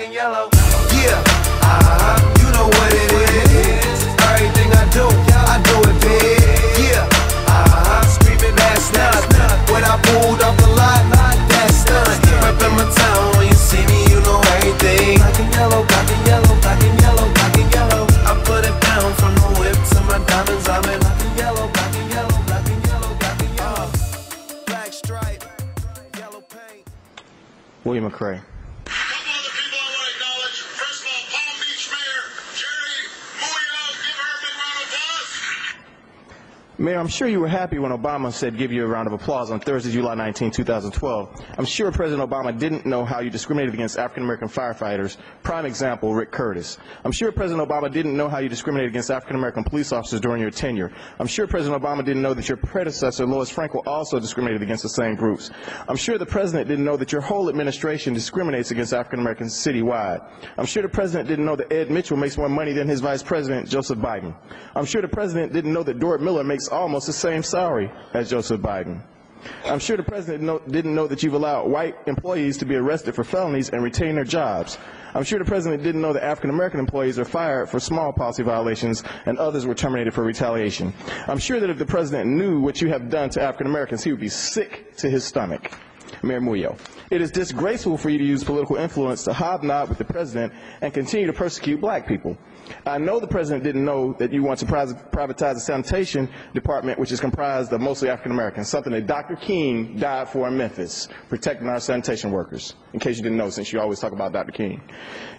and yellow. Yeah, you know what it is. Everything I do it big. Yeah, screaming that's not. When I pulled off the lot, that's done. Reppin' my town, when you see me, you know everything. Black and yellow, black and yellow, black and yellow, black and yellow. I put it down from the whip to my diamonds. I'm in black and yellow, black and yellow, black and yellow, black and yellow. Black stripe, yellow paint. William McCray. Mayor, I'm sure you were happy when Obama said give you a round of applause on Thursday, July 19, 2012. I'm sure President Obama didn't know how you discriminated against African-American firefighters. Prime example, Rick Curtis. I'm sure President Obama didn't know how you discriminated against African-American police officers during your tenure. I'm sure President Obama didn't know that your predecessor, Lois Frankel, also discriminated against the same groups. I'm sure the President didn't know that your whole administration discriminates against African-Americans citywide. I'm sure the President didn't know that Ed Mitchell makes more money than his Vice President, Joseph Biden. I'm sure the President didn't know that Dorrit Miller makes almost the same salary as Joseph Biden. I'm sure the President didn't know that you've allowed white employees to be arrested for felonies and retain their jobs. I'm sure the President didn't know that African-American employees are fired for small policy violations and others were terminated for retaliation. I'm sure that if the President knew what you have done to African-Americans, he would be sick to his stomach. Mayor Muyo, it is disgraceful for you to use political influence to hobnob with the President and continue to persecute black people. I know the President didn't know that you want to privatize the sanitation department, which is comprised of mostly African Americans, something that Dr. King died for in Memphis, protecting our sanitation workers, in case you didn't know, since you always talk about Dr. King.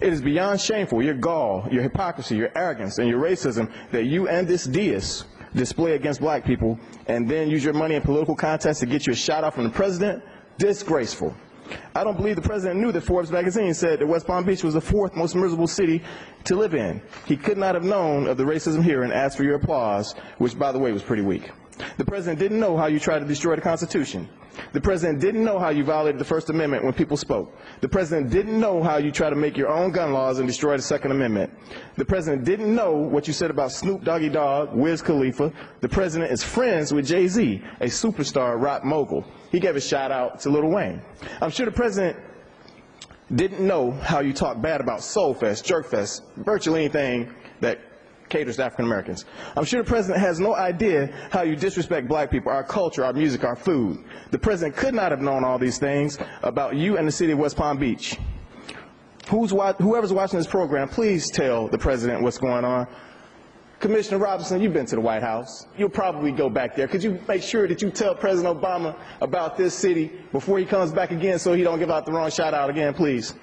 It is beyond shameful, your gall, your hypocrisy, your arrogance, and your racism that you and this deist display against black people and then use your money in political contests to get you a shout out from the President. Disgraceful. I don't believe the President knew that Forbes magazine said that West Palm Beach was the 4th most miserable city to live in. He could not have known of the racism here and asked for your applause, which, by the way, was pretty weak. The President didn't know how you tried to destroy the Constitution. The President didn't know how you violated the First Amendment when people spoke. The President didn't know how you tried to make your own gun laws and destroy the Second Amendment. The President didn't know what you said about Snoop Doggy Dogg, Wiz Khalifa. The President is friends with Jay-Z, a superstar rock mogul. He gave a shout out to Lil Wayne. I'm sure the President didn't know how you talk bad about Soul Fest, Jerk Fest, virtually anything that caters to African Americans. I'm sure the President has no idea how you disrespect black people, our culture, our music, our food. The President could not have known all these things about you and the city of West Palm Beach. Whoever's watching this program, please tell the President what's going on. Commissioner Robinson, you've been to the White House. You'll probably go back there. Could you make sure that you tell President Obama about this city before he comes back again so he don't give out the wrong shout out again, please?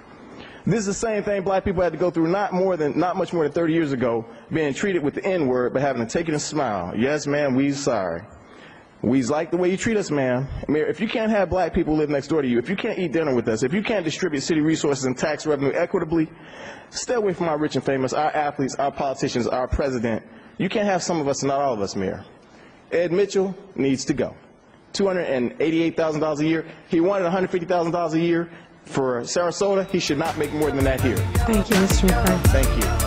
This is the same thing black people had to go through not much more than 30 years ago, being treated with the N-word, but having to take it and smile. Yes, ma'am, we's sorry. We's like the way you treat us, ma'am. Mayor, if you can't have black people live next door to you, if you can't eat dinner with us, if you can't distribute city resources and tax revenue equitably, stay away from our rich and famous, our athletes, our politicians, our president. You can't have some of us and not all of us, Mayor. Ed Mitchell needs to go. $288,000 a year. He wanted $150,000 a year for Sarasota. He should not make more than that here. Thank you, Mr. McCray. Thank you.